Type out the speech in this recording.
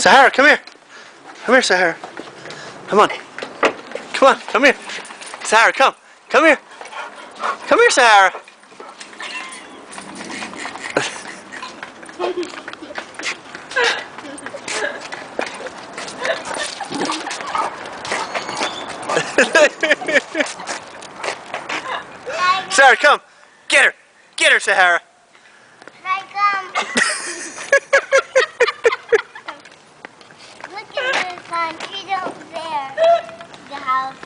Sahara, come here. Come here, Sahara. Come on. Come on, come here. Sahara, come. Come here. Come here, Sahara. Sahara, come. Get her. Get her, Sahara. Look at this one. She's over there. The house.